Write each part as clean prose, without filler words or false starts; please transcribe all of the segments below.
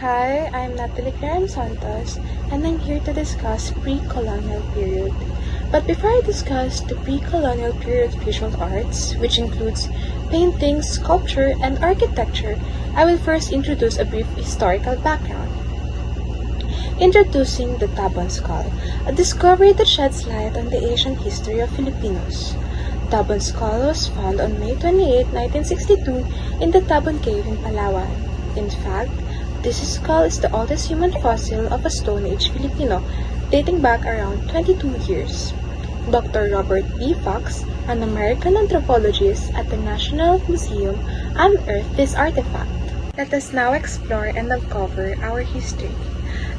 Hi, I'm Natalie Karen Santos, and I'm here to discuss pre-colonial period. But before I discuss the pre-colonial period visual arts, which includes painting, sculpture, and architecture, I will first introduce a brief historical background. Introducing the Tabon Skull, a discovery that sheds light on the ancient history of Filipinos. Tabon Skull was found on May 28, 1962 in the Tabon Cave in Palawan. In fact, this skull is the oldest human fossil of a Stone Age Filipino, dating back around 22 years. Dr. Robert B. Fox, an American anthropologist at the National Museum, unearthed this artifact. Let us now explore and uncover our history.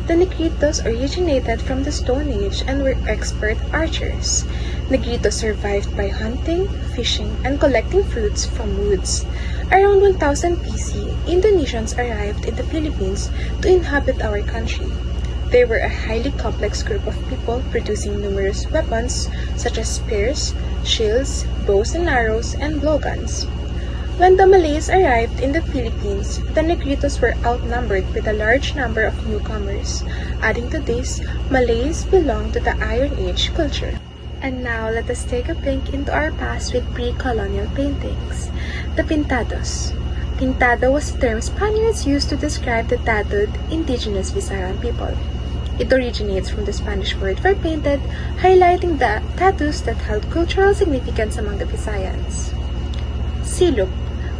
The Negritos originated from the Stone Age and were expert archers. Negritos survived by hunting, fishing, and collecting fruits from woods. Around 1000 BC, Indonesians arrived in the Philippines to inhabit our country. They were a highly complex group of people producing numerous weapons such as spears, shields, bows and arrows, and blowguns. When the Malays arrived in the Philippines, the Negritos were outnumbered with a large number of newcomers. Adding to this, Malays belonged to the Iron Age culture. And now, let us take a peek into our past with pre-colonial paintings. The Pintados. Pintado was a term Spaniards used to describe the tattooed indigenous Visayan people. It originates from the Spanish word for painted, highlighting the tattoos that held cultural significance among the Visayans. Siluk.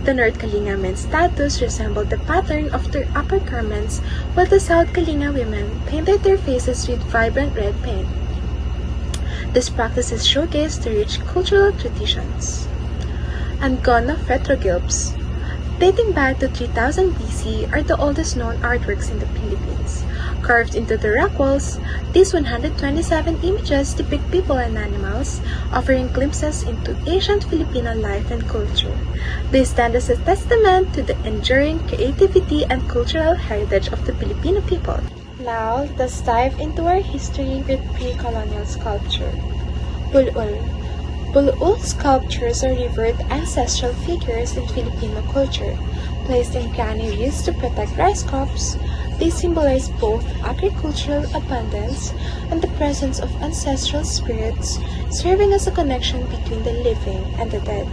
The North Kalinga men's tattoos resembled the pattern of their upper garments, while the South Kalinga women painted their faces with vibrant red paint. These practices showcase the rich cultural traditions. Angono Petroglyphs, dating back to 3000 BC, are the oldest known artworks in the Philippines. Carved into the rock walls, these 127 images depict people and animals, offering glimpses into ancient Filipino life and culture. They stand as a testament to the enduring creativity and cultural heritage of the Filipino people. Now, let's dive into our history with pre-colonial sculpture. Bulul. Bulul sculptures are revered ancestral figures in Filipino culture. Placed in granaries to protect rice crops, they symbolize both agricultural abundance and the presence of ancestral spirits, serving as a connection between the living and the dead.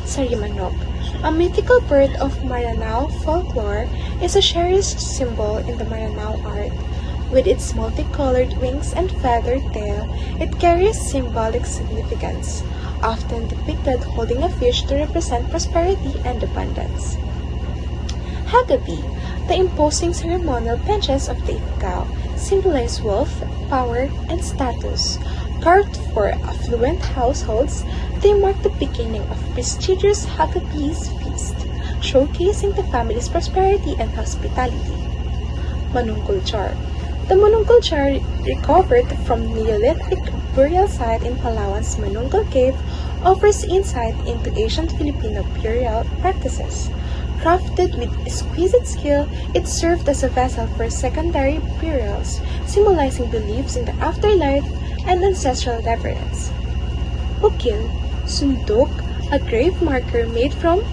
Sarimanok, a mythical bird of Maranao folklore, is a cherished symbol in the Maranao art. With its multicolored wings and feathered tail, it carries symbolic significance, often depicted holding a fish to represent prosperity and abundance. Hagabi, the imposing ceremonial benches of the Ifugao, symbolize wealth, power, and status. Carved for affluent households, they mark the beginning of prestigious Hagabi's feast, showcasing the family's prosperity and hospitality. Manungkul Jar. The Manungkul Jar, recovered from Neolithic burial site in Palawan's Manungkul Cave, offers insight into ancient Filipino burial practices. Crafted with exquisite skill, it served as a vessel for secondary burials, symbolizing beliefs in the afterlife and ancestral reverence. Ukil, Sundok, a grave marker made from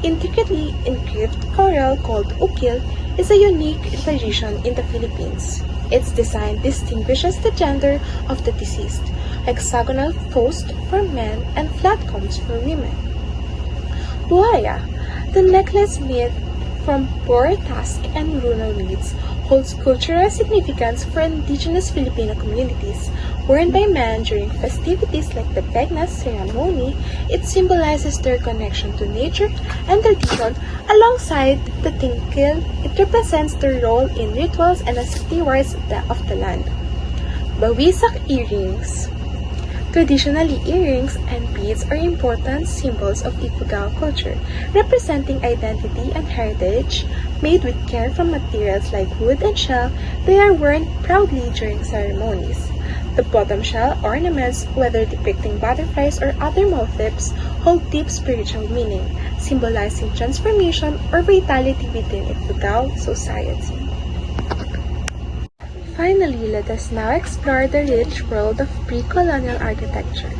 intricately engraved coral called ukil, is a unique tradition in the Philippines. Its design distinguishes the gender of the deceased, hexagonal posts for men and flat combs for women. Buhaya, the necklace made from boar tusk and runal beads, holds cultural significance for indigenous Filipino communities. Worn by men during festivities like the Pegnas ceremony, it symbolizes their connection to nature and tradition. Alongside the tingkil, it represents their role in rituals and as stewards of the land. Bawisak earrings. Traditionally, earrings and beads are important symbols of Ifugao culture, representing identity and heritage. Made with care from materials like wood and shell, they are worn proudly during ceremonies. The bottom shell ornaments, whether depicting butterflies or other motifs, hold deep spiritual meaning, symbolizing transformation or vitality within Ifugao society. Finally, let us now explore the rich world of pre-colonial architecture.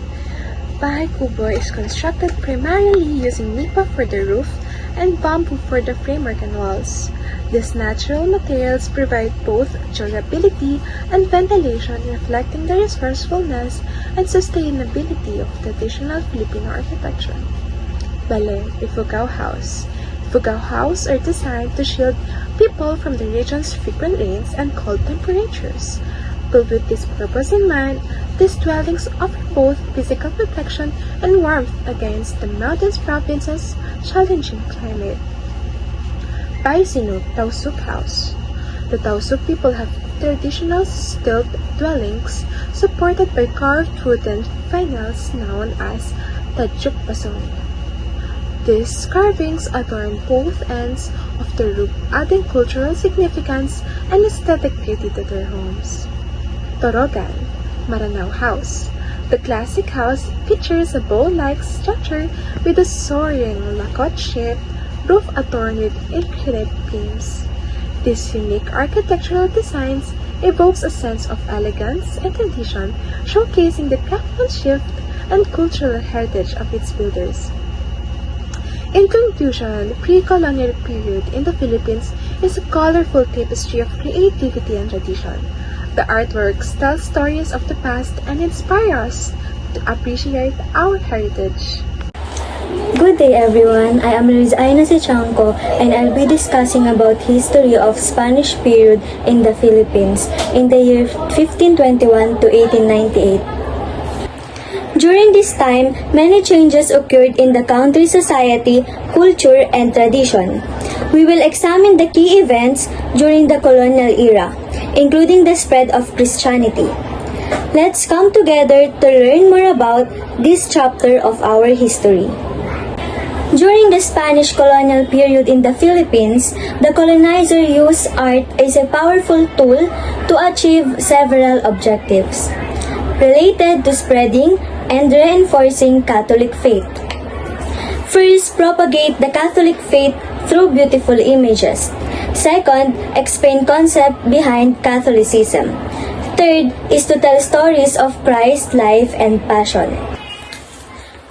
Bahay Kubo is constructed primarily using nipa for the roof and bamboo for the framework and walls. These natural materials provide both durability and ventilation, reflecting the resourcefulness and sustainability of traditional Filipino architecture. Balay, Ifugao House. Ifugao House are designed to shield people from the region's frequent rains and cold temperatures. Built with this purpose in mind, these dwellings offer both physical protection and warmth against the mountainous province's challenging climate. Paisinuk Tausug House. The Tausug people have traditional stilt dwellings supported by carved wooden finials known as Tajuk Pasong. These carvings adorn both ends of the roof, adding cultural significance and aesthetic beauty to their homes. Torogan, Maranao House. The classic house features a bowl-like structure with a soaring lakot-shaped roof adorned with intricate beams. These unique architectural designs evokes a sense of elegance and tradition, showcasing the craftsmanship and cultural heritage of its builders. In conclusion, the pre-colonial period in the Philippines is a colorful tapestry of creativity and tradition. The artworks tell stories of the past and inspire us to appreciate our heritage. Good day everyone, I am Luis Aina Sichanco and I'll be discussing about history of Spanish period in the Philippines in the year 1521 to 1898. During this time, many changes occurred in the country's society, culture, and tradition. We will examine the key events during the colonial era, including the spread of Christianity. Let's come together to learn more about this chapter of our history. During the Spanish colonial period in the Philippines, the colonizer used art as a powerful tool to achieve several objectives related to spreading and reinforcing Catholic faith. First, propagate the Catholic faith through beautiful images. Second, explain concept behind Catholicism. Third is to tell stories of Christ's life and passion.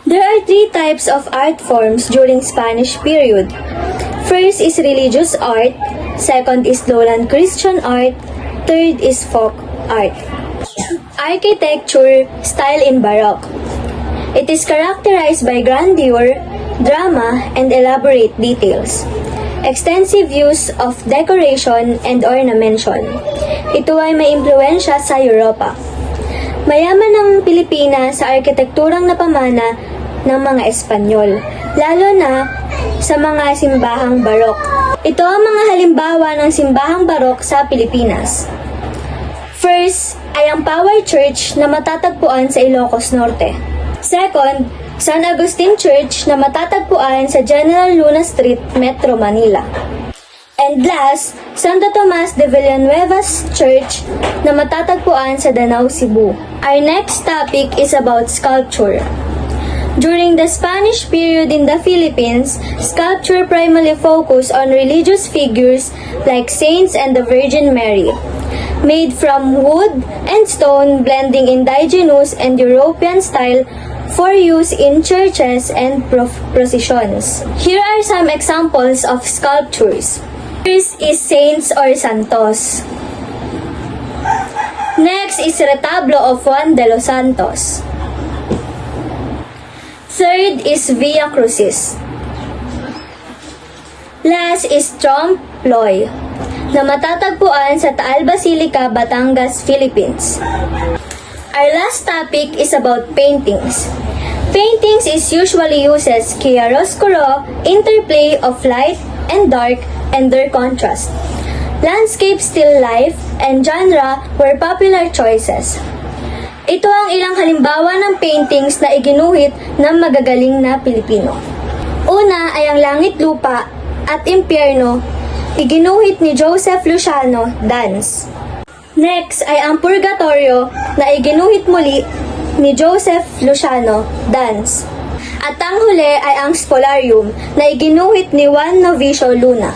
There are three types of art forms during Spanish period. First is religious art, second is lowland Christian art, third is folk art. Architecture style in Baroque. It is characterized by grandeur, drama, and elaborate details. Extensive use of decoration and ornamentation. Ito ay may impluensya sa Europa. Mayaman ang Pilipinas sa arkitekturang napamana ng mga Espanyol, lalo na sa mga simbahang barok. Ito ang mga halimbawa ng simbahang barok sa Pilipinas. First ay ang Power Church na matatagpuan sa Ilocos Norte. Second, San Agustin Church na matatagpuan sa General Luna Street, Metro Manila. And last, Santo Tomas de Villanueva's Church na matatagpuan sa Danau, Cebu. Our next topic is about sculpture. During the Spanish period in the Philippines, sculpture primarily focused on religious figures like saints and the Virgin Mary, made from wood and stone, blending indigenous and European style for use in churches and processions. Here are some examples of sculptures. First is saints or santos. Next is retablo of Juan de los Santos. Third is Via Crucis. Last is Trompe l'Oeil, na matatagpuan sa Taal Basilica, Batangas, Philippines. Our last topic is about paintings. Paintings is usually uses chiaroscuro, interplay of light and dark and their contrast. Landscape, still life, and genre were popular choices. Ito ang ilang halimbawa ng paintings na iginuhit ng magagaling na Pilipino. Una ay ang Langit Lupa at Impyerno, iginuhit ni Joseph Luciano, Dance. Next ay ang Purgatorio na iginuhit muli ni Joseph Luciano, Dance. At ang huli ay ang Spolarium na iginuhit ni Juan Novicio Luna.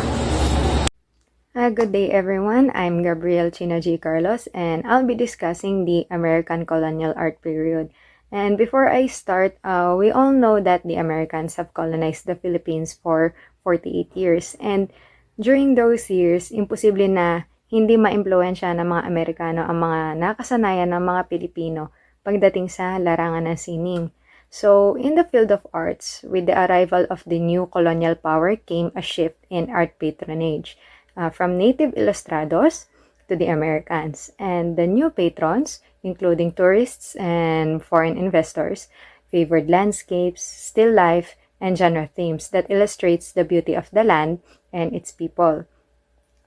Good day everyone, I'm Gabrielle Chino G. Carlos and I'll be discussing the American colonial art period. And before I start, we all know that the Americans have colonized the Philippines for 48 years and during those years, imposible na hindi maimpluwensya ng mga Amerikano ang mga nakasanayan ng mga Pilipino pagdating sa larangan ng sining. So, in the field of arts, with the arrival of the new colonial power came a shift in art patronage from native ilustrados to the Americans. And the new patrons, including tourists and foreign investors, favored landscapes, still life, and genre themes that illustrates the beauty of the land and its people.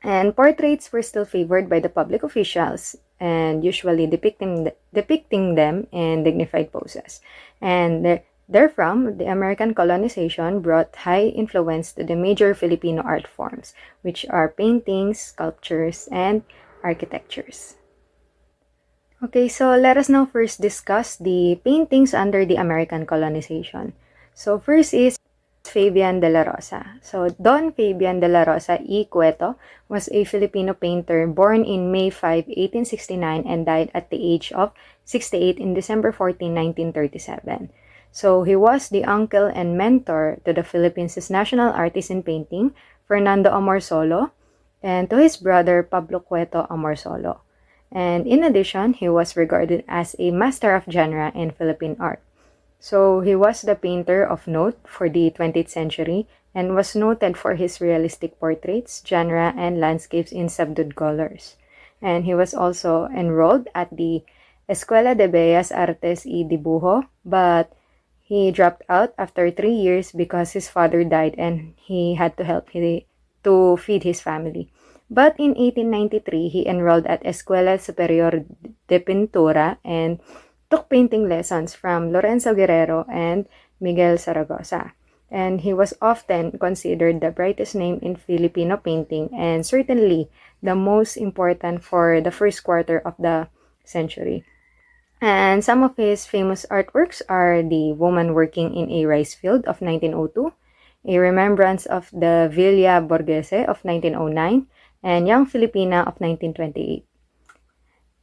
And portraits were still favored by the public officials and usually depicting them in dignified poses. And therefrom, the American colonization brought high influence to the major Filipino art forms, which are paintings, sculptures, and architectures. Okay, so let us now first discuss the paintings under the American colonization. So first is Fabian de la Rosa. So Don Fabian de la Rosa y Cueto was a Filipino painter born in May 5, 1869 and died at the age of 68 in December 14, 1937. So he was the uncle and mentor to the Philippines' national artist in painting, Fernando Amorsolo, and to his brother Pablo Cueto Amorsolo. And in addition, he was regarded as a master of genre in Philippine art. So he was the painter of note for the 20th century and was noted for his realistic portraits, genre, and landscapes in subdued colors. And he was also enrolled at the Escuela de Bellas Artes y Dibujo, but he dropped out after 3 years because his father died and he had to to feed his family. But in 1893, he enrolled at Escuela Superior de Pintura and took painting lessons from Lorenzo Guerrero and Miguel Zaragoza. And he was often considered the brightest name in Filipino painting and certainly the most important for the first quarter of the century. And some of his famous artworks are The Woman Working in a Rice Field of 1902, A Remembrance of the Villa Borghese of 1909, and Young Filipina of 1928.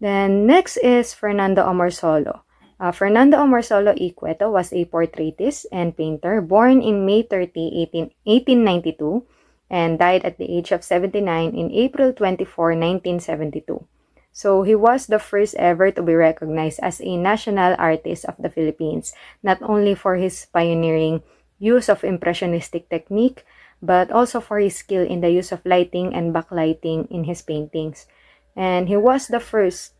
Then next is Fernando Amorsolo. Fernando Amorsolo y Cueto was a portraitist and painter born in May 30, 1892 and died at the age of 79 in April 24, 1972. So he was the first ever to be recognized as a national artist of the Philippines, not only for his pioneering use of impressionistic technique, but also for his skill in the use of lighting and backlighting in his paintings. And he was the first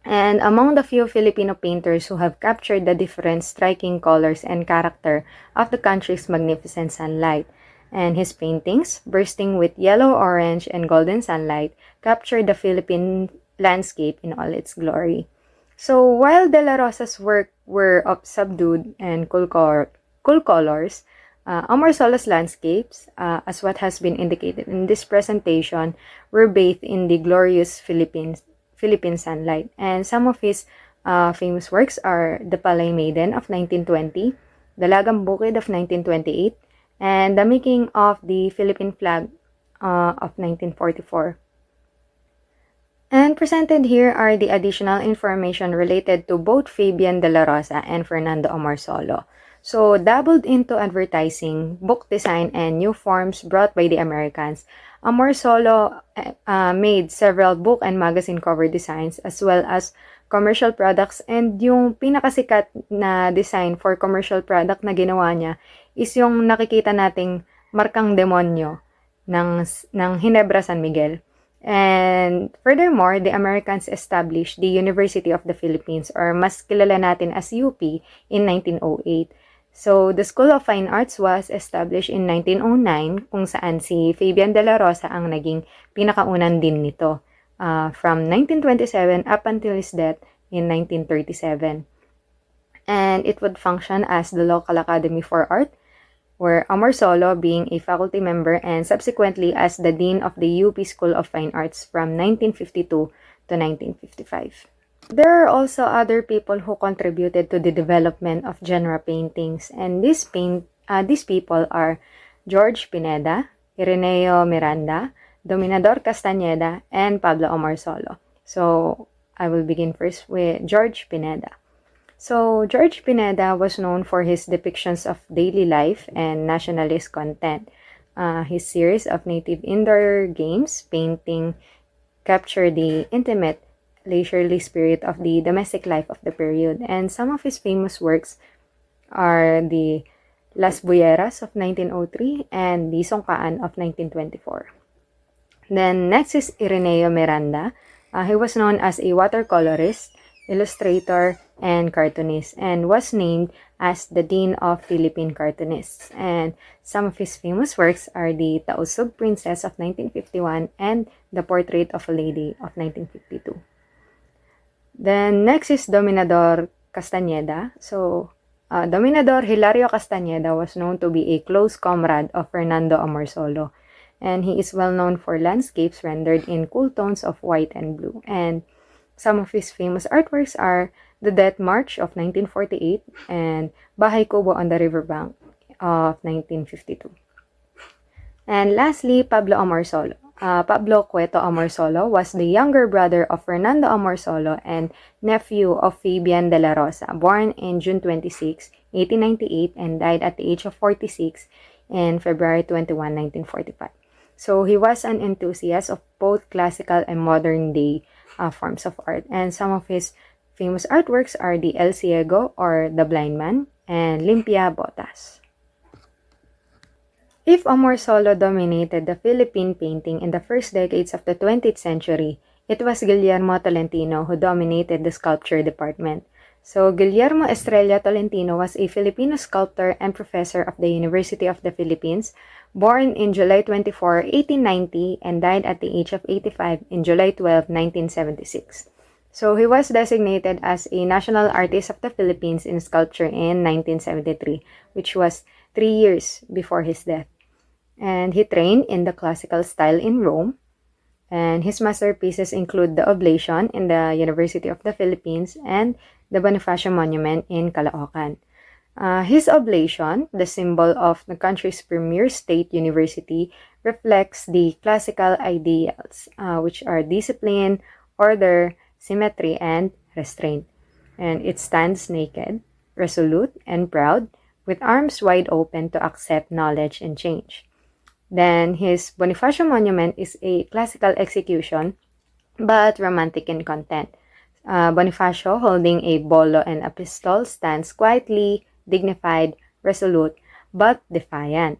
and among the few Filipino painters who have captured the different striking colors and character of the country's magnificent sunlight. And his paintings, bursting with yellow, orange, and golden sunlight, captured the Philippine landscape in all its glory. So while De La Rosa's work were of subdued and cool colors, Amorsolo's landscapes, as what has been indicated in this presentation, were bathed in the glorious Philippine sunlight. And some of his famous works are The Palay Maiden of 1920, Dalagang Bukid of 1928, and The Making of the Philippine Flag of 1944. And presented here are the additional information related to both Fabian de la Rosa and Fernando Amorsolo. So, dabbled into advertising, book design, and new forms brought by the Americans, Amorsolo made several book and magazine cover designs as well as commercial products, and yung pinakasikat na design for commercial product na ginawa niya is yung nakikita nating markang demonyo ng Ginebra San Miguel. And furthermore, the Americans established the University of the Philippines, or mas kilala natin as UP, in 1908. So, the School of Fine Arts was established in 1909, kung saan si Fabian de la Rosa ang naging pinakaunang dean nito, from 1927 up until his death in 1937. And it would function as the local academy for art, where Amorsolo being a faculty member and subsequently as the Dean of the UP School of Fine Arts from 1952 to 1955. There are also other people who contributed to the development of genre paintings, and these people are George Pineda, Ireneo Miranda, Dominador Castañeda, and Pablo Amorsolo. So, I will begin first with George Pineda. So, George Pineda was known for his depictions of daily life and nationalist content. His series of native indoor games painting capture the intimate, leisurely spirit of the domestic life of the period. And some of his famous works are the Las Bulleras of 1903 and the Songkaan of 1924. Then next is Ireneo Miranda. He was known as a watercolorist, illustrator, and cartoonist, and was named as the Dean of Philippine Cartoonists. And some of his famous works are the Tausug Princess of 1951 and The Portrait of a Lady of 1952. Then next is Dominador Castañeda. So, Dominador Hilario Castañeda was known to be a close comrade of Fernando Amorsolo, and he is well known for landscapes rendered in cool tones of white and blue. And some of his famous artworks are The Death March of 1948 and Bahay Kubo on the Riverbank of 1952. And lastly, Pablo Amorsolo. Pablo Cueto Amorsolo was the younger brother of Fernando Amorsolo and nephew of Fabian de la Rosa, born in June 26, 1898 and died at the age of 46 in February 21, 1945. So he was an enthusiast of both classical and modern day forms of art. And some of his famous artworks are the El Ciego or The Blind Man and Limpia Botas. If Amorsolo dominated the Philippine painting in the first decades of the 20th century, it was Guillermo Tolentino who dominated the sculpture department. So Guillermo Estrella Tolentino was a Filipino sculptor and professor of the University of the Philippines, born in July 24, 1890 and died at the age of 85 in July 12, 1976. So he was designated as a National Artist of the Philippines in Sculpture in 1973, which was 3 years before his death. And he trained in the classical style in Rome. And his masterpieces include the Oblation in the University of the Philippines and the Bonifacio Monument in Caloocan. His Oblation, the symbol of the country's premier state university, reflects the classical ideals, which are discipline, order, symmetry, and restraint. And it stands naked, resolute, and proud, with arms wide open to accept knowledge and change. Then his Bonifacio Monument is a classical execution, but romantic in content. Bonifacio, holding a bolo and a pistol, stands quietly, dignified, resolute, but defiant.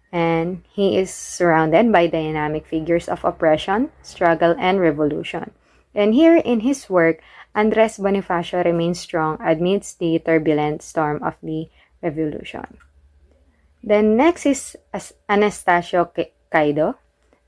And he is surrounded by dynamic figures of oppression, struggle, and revolution. And here in his work, Andres Bonifacio remains strong amidst the turbulent storm of the revolution. Then next is Anastasio Caido.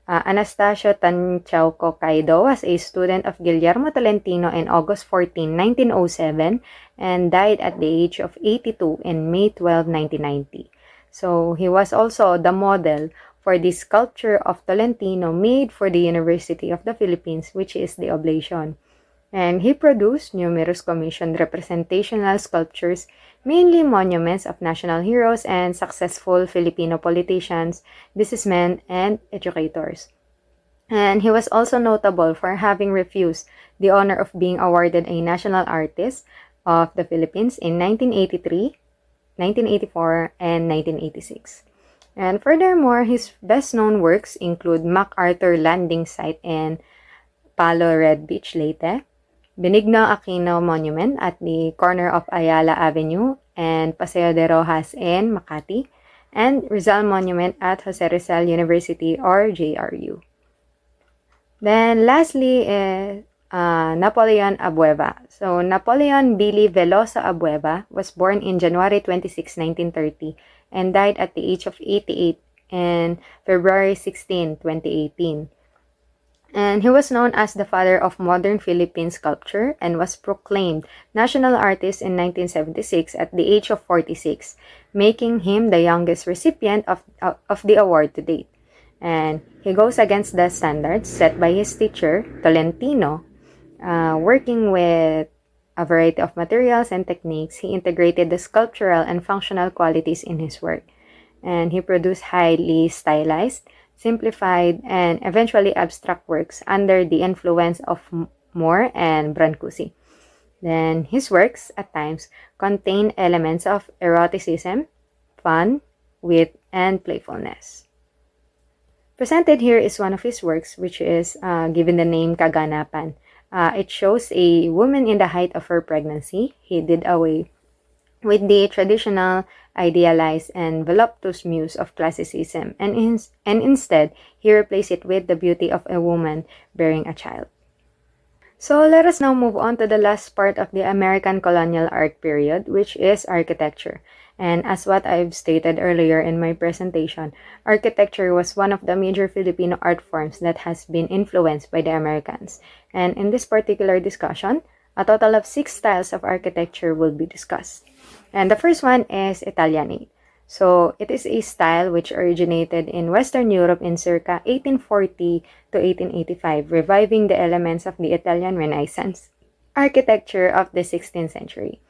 Anastasio Tanchauco Caido was a student of Guillermo Tolentino in August 14, 1907 and died at the age of 82 in May 12, 1990. So he was also the model for the sculpture of Tolentino made for the University of the Philippines, which is the Oblation. And he produced numerous commissioned representational sculptures, mainly monuments of national heroes and successful Filipino politicians, businessmen, and educators. And he was also notable for having refused the honor of being awarded a National Artist of the Philippines in 1983, 1984, and 1986. And furthermore, his best-known works include MacArthur Landing Site in Palo Red Beach, Leyte, Benigno Aquino Monument at the corner of Ayala Avenue and Paseo de Rojas in Makati, and Rizal Monument at Jose Rizal University or JRU. Then lastly is Napoleon Abueva. So Napoleon Billy Veloso Abueva was born in January 26, 1930 and died at the age of 88 in February 16, 2018. And he was known as the father of modern Philippine sculpture and was proclaimed National Artist in 1976 at the age of 46, making him the youngest recipient of the award to date. And he goes against the standards set by his teacher, Tolentino. Working with a variety of materials and techniques, he integrated the sculptural and functional qualities in his work. And he produced highly stylized, simplified, and eventually abstract works under the influence of Moore and Brancusi. Then his works, at times, contain elements of eroticism, fun, wit, and playfulness. Presented here is one of his works, which is given the name Kaganapan. It shows a woman in the height of her pregnancy. He did away with the traditional, idealized, and voluptuous muse of classicism, and instead, he replaced it with the beauty of a woman bearing a child. So let us now move on to the last part of the American colonial art period, which is architecture. And as what I've stated earlier in my presentation, architecture was one of the major Filipino art forms that has been influenced by the Americans. And in this particular discussion, a total of 6 styles of architecture will be discussed. And the first one is Italianate. So it is a style which originated in Western Europe in circa 1840 to 1885, reviving the elements of the Italian Renaissance architecture of the 16th century.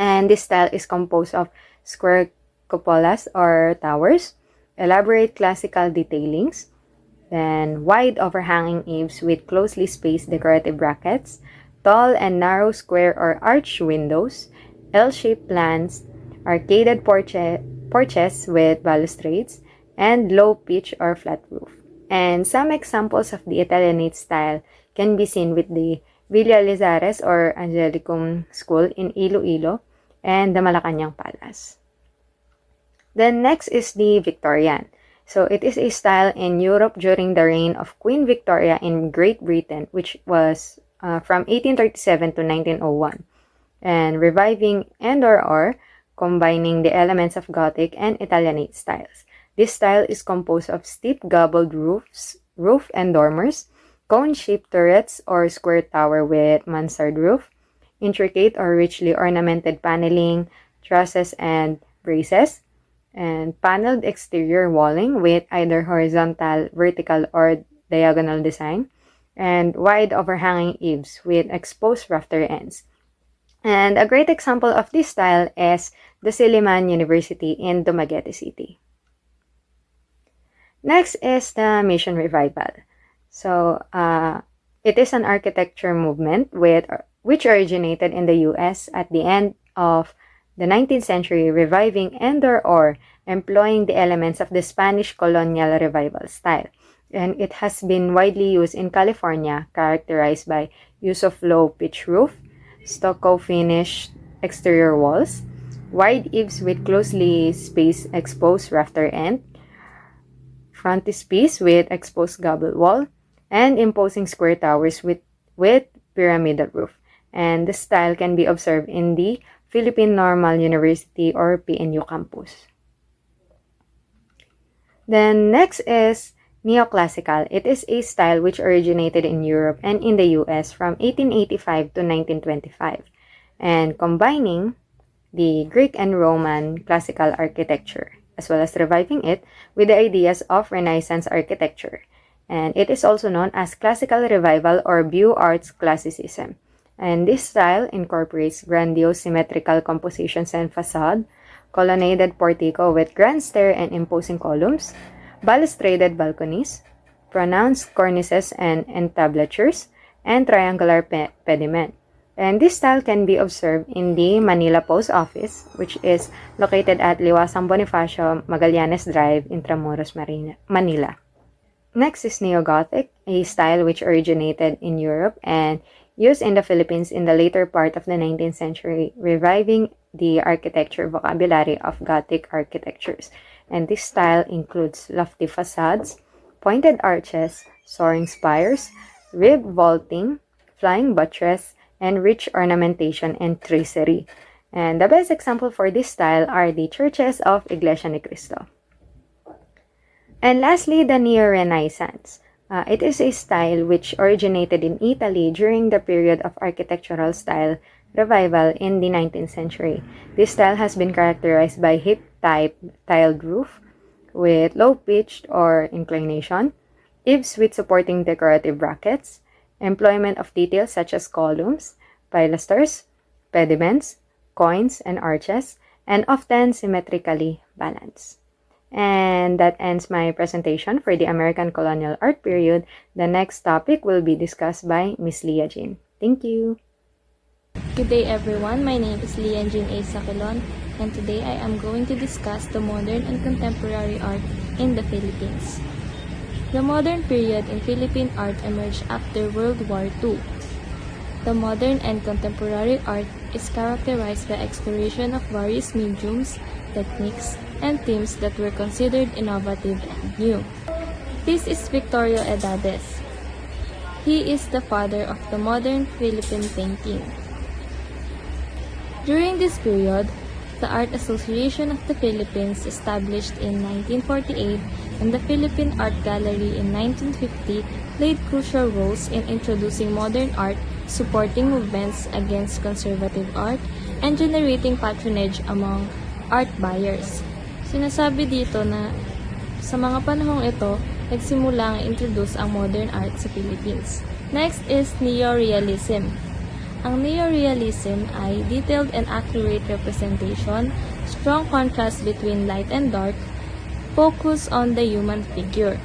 And this style is composed of square cupolas or towers, elaborate classical detailings, then wide overhanging eaves with closely spaced decorative brackets, tall and narrow square or arched windows, L-shaped plans, arcaded porches with balustrades, and low pitch or flat roof. And some examples of the Italianate style can be seen with the Villa Lizares or Angelicum School in Iloilo and the Malacañang Palace. Then next is the Victorian. So it is a style in Europe during the reign of Queen Victoria in Great Britain, which was from 1837 to 1901, and reviving and/or combining the elements of Gothic and Italianate styles. This style is composed of steep gabled roof and dormers, cone-shaped turrets or square tower with mansard roof, intricate or richly ornamented paneling, trusses and braces, and paneled exterior walling with either horizontal, vertical, or diagonal design, and wide overhanging eaves with exposed rafter ends. And a great example of this style is the Silliman University in Dumaguete City. Next is the Mission Revival. So, it is an architecture movement which originated in the US at the end of the 19th century, reviving and/or employing the elements of the Spanish colonial revival style. And it has been widely used in California, characterized by use of low pitch roof, stucco finished exterior walls, wide eaves with closely spaced exposed rafter end, frontispiece with exposed gable wall, and imposing square towers with pyramidal roof. And the style can be observed in the Philippine Normal University or PNU campus. Then next is Neoclassical. It is a style which originated in Europe and in the US from 1885 to 1925, and combining the Greek and Roman classical architecture, as well as reviving it with the ideas of Renaissance architecture. And it is also known as Classical Revival or Beaux Arts Classicism. And this style incorporates grandiose symmetrical compositions and facade, colonnaded portico with grand stair and imposing columns, balustraded balconies, pronounced cornices and entablatures, and triangular pediment. And this style can be observed in the Manila Post Office, which is located at Liwasang Bonifacio, Magallanes Drive, Intramuros, Manila. Next is Neo-Gothic, a style which originated in Europe and used in the Philippines in the later part of the 19th century, reviving the architecture vocabulary of Gothic architectures. And this style includes lofty facades, pointed arches, soaring spires, ribbed vaulting, flying buttress, and rich ornamentation and tracery. And the best example for this style are the churches of Iglesia Ni Cristo. And lastly, the Neo-Renaissance. It is a style which originated in Italy during the period of architectural style revival in the 19th century. This style has been characterized by hip-type tiled roof with low-pitched or inclination, eaves with supporting decorative brackets, employment of details such as columns, pilasters, pediments, coins, and arches, and often symmetrically balanced. And that ends my presentation for the American colonial art period. The next topic will be discussed by Miss Leah Jean. Thank you. Good day everyone, my name is Leah Jean A. Saquilon, and today I am going to discuss the modern and contemporary art in the Philippines. The modern period in Philippine art emerged after World War II. The modern and contemporary art is characterized by exploration of various mediums, techniques, and themes that were considered innovative and new. This is Victorio Edades. He is the father of the modern Philippine painting. During this period, the Art Association of the Philippines, established in 1948, and the Philippine Art Gallery in 1950, played crucial roles in introducing modern art, supporting movements against conservative art, and generating patronage among art buyers. Sinasabi dito na sa mga panahong ito, nagsimula ang introduce ang modern art sa Philippines. Next is Neorealism. Ang neorealism ay detailed and accurate representation, strong contrast between light and dark, focus on the human figure.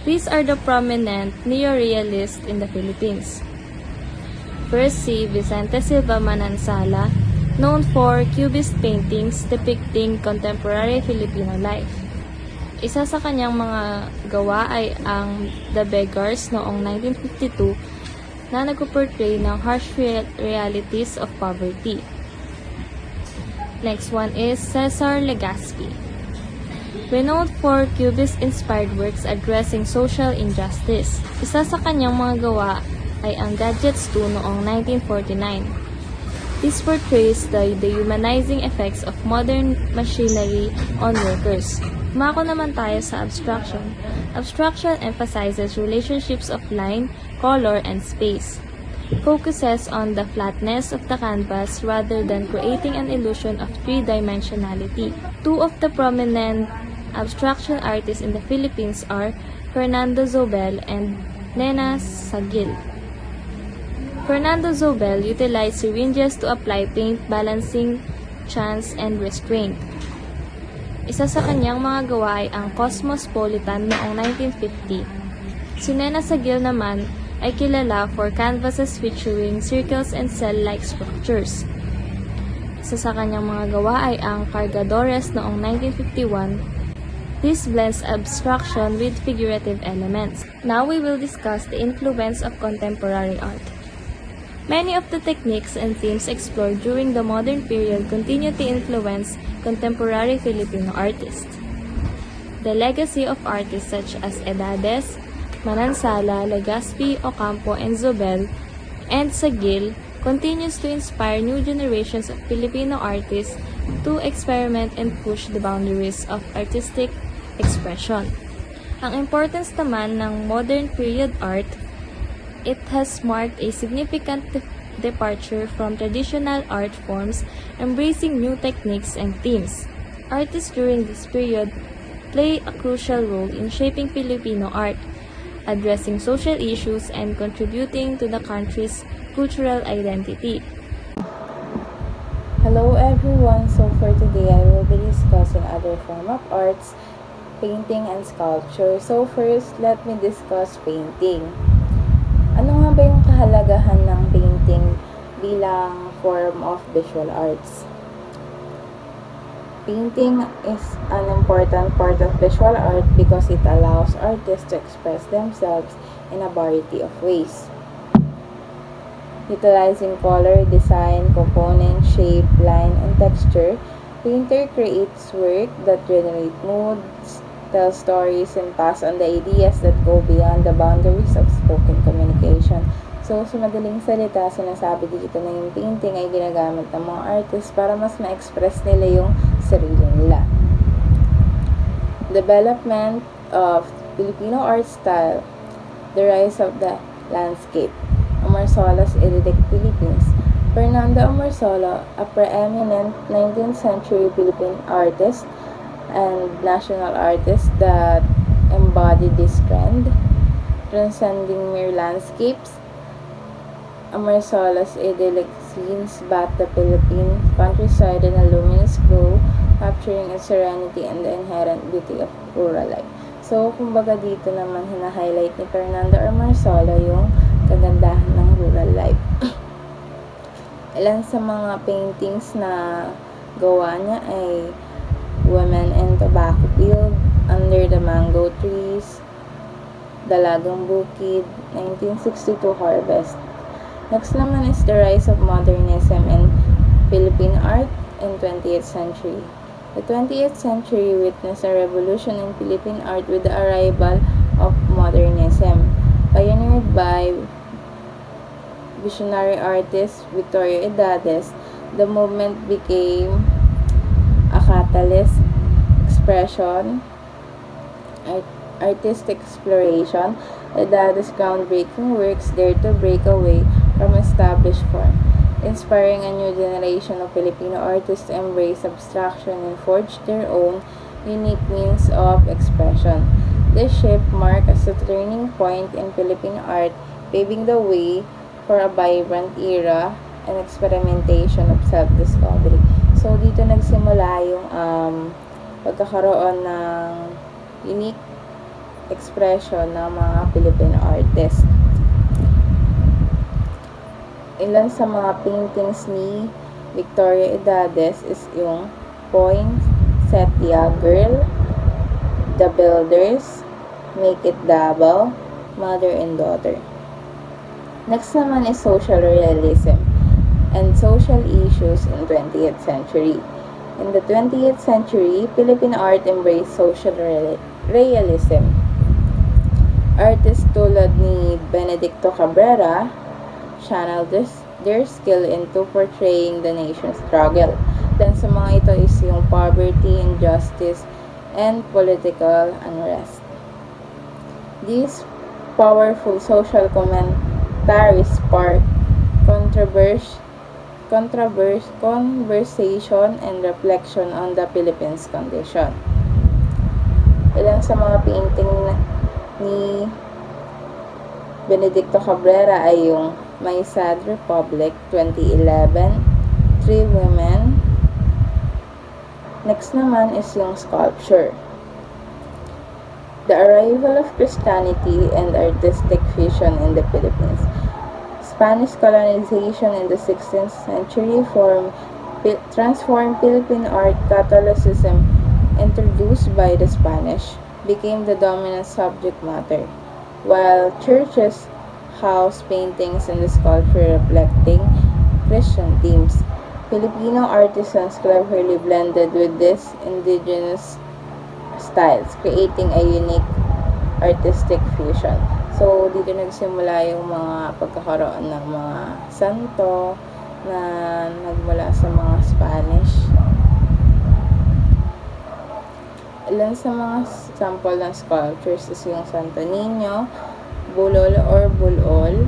These are the prominent neorealists in the Philippines. First, si Vicente Silva Manansala, known for cubist paintings depicting contemporary Filipino life. Isa sa kanyang mga gawa ay ang The Beggars noong 1952, na nagpo-portray ng harsh realities of poverty. Next one is Cesar Legazpi. Renowned for Cubist-inspired works addressing social injustice. Isa sa kanyang mga gawa ay ang Gadgets 2 noong 1949. This portrays the dehumanizing effects of modern machinery on workers. Mako naman tayo sa abstraction. Abstraction emphasizes relationships of line, color, and space. Focuses on the flatness of the canvas rather than creating an illusion of three-dimensionality. Two of the prominent abstraction artists in the Philippines are Fernando Zobel and Nena Sagil. Fernando Zobel utilized syringes to apply paint, balancing, chance, and restraint. Isa sa kanyang mga gawa ay ang Cosmopolitan noong 1950. Si Nena Sagil naman ay kilala for canvases featuring circles and cell-like structures. Isa sa kanyang mga gawa ay ang Cargadores noong 1951. This blends abstraction with figurative elements. Now we will discuss the influence of contemporary art. Many of the techniques and themes explored during the modern period continue to influence contemporary Filipino artists. The legacy of artists such as Edades, Manansala, Legazpi, Ocampo, and Zobel, and Sagil continues to inspire new generations of Filipino artists to experiment and push the boundaries of artistic expression. Ang importance naman ng modern period art, it has marked a significant departure from traditional art forms, embracing new techniques and themes. Artists during this period play a crucial role in shaping Filipino art, addressing social issues and contributing to the country's cultural identity. Hello everyone, so for today I will be discussing other form of arts, painting and sculpture. So first, let me discuss painting. Ano nga ba yung kahalagahan ng painting bilang form of visual arts? Painting is an important part of visual art because it allows artists to express themselves in a variety of ways. Utilizing color, design, component, shape, line, and texture, painter creates work that generate moods, tell stories, and pass on the ideas that go beyond the boundaries of spoken communication. So, sa madaling salita, sinasabi dito na yung painting ay ginagamit ng mga artists para mas ma-express nila yung sarili nila. Development of Filipino art style, the rise of the landscape. Amorsola's Idyllic Philippines. Fernando Amorsolo, a preeminent 19th century Philippine artist and national artist that embodied this trend, transcending mere landscapes. Amorsolo's idyllic scenes bat the Philippine countryside in a luminous glow, capturing its serenity and the inherent beauty of rural life. So, kumbaga dito naman hina-highlight ni Fernando Amorsolo yung kagandahan ng rural life. Ilan sa mga paintings na gawa niya ay Women in Tobacco Field, Under the Mango Trees, Dalagang Bukid, 1962 harvest. Next naman is the rise of modernism in Philippine art in 20th century. The 20th century witnessed a revolution in Philippine art with the arrival of modernism. Pioneered by visionary artist Victoria Edades, the movement became a catalyst, expression, artistic exploration. Edades' groundbreaking works dare to break away from established form, inspiring a new generation of Filipino artists to embrace abstraction and forge their own unique means of expression. This shift marked as a turning point in Philippine art, paving the way for a vibrant era and experimentation of self-discovery. So, dito nagsimula yung pagkakaroon ng unique expression ng mga Filipino artists. Ilan sa mga paintings ni Victoria Edades is yung Poinsettia Girl, The Builders, Make It Davao, Mother and Daughter. Next naman is social realism and social issues in 20th century. In the 20th century, Philippine art embraced social realism. Artists tulad ni Benedicto Cabrera channeled their skill into portraying the nation's struggle. Then sa mga ito is yung poverty, injustice, and political unrest. These powerful social commentaries spark conversation and reflection on the Philippines condition. Ilan sa mga painting ni Benedicto Cabrera ay yung My Sad Republic, 2011, Three Women. Next naman is yung sculpture. The arrival of Christianity and artistic fusion in the Philippines. Spanish colonization in the 16th century transformed Philippine art. Catholicism, introduced by the Spanish, became the dominant subject matter, while churches house paintings and the sculpture reflecting Christian themes. Filipino artisans cleverly blended with these indigenous styles, creating a unique artistic fusion. So, dito nagsimula yung mga pagkakaroon ng mga santo na nagmula sa mga Spanish. Ilan sa mga sample ng sculptures is yung Santo Niño, Bulol or Bulol,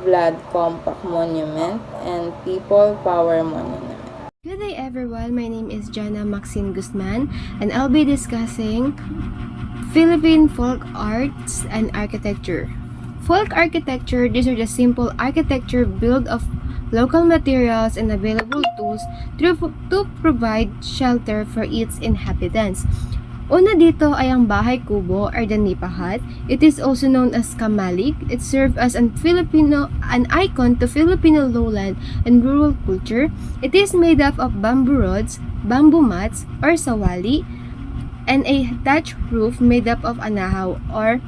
Blood Compact Monument, and People Power Monument. Good day everyone, my name is Jana Maxine Guzman and I'll be discussing Philippine folk arts and architecture. Folk architecture, these are the simple architecture built of local materials and available tools to provide shelter for its inhabitants. Una dito ay ang bahay kubo or the nipa hut. It is also known as kamalig. It served as an icon to Filipino lowland and rural culture. It is made up of bamboo rods, bamboo mats or sawali, and a thatched roof made up of anahaw or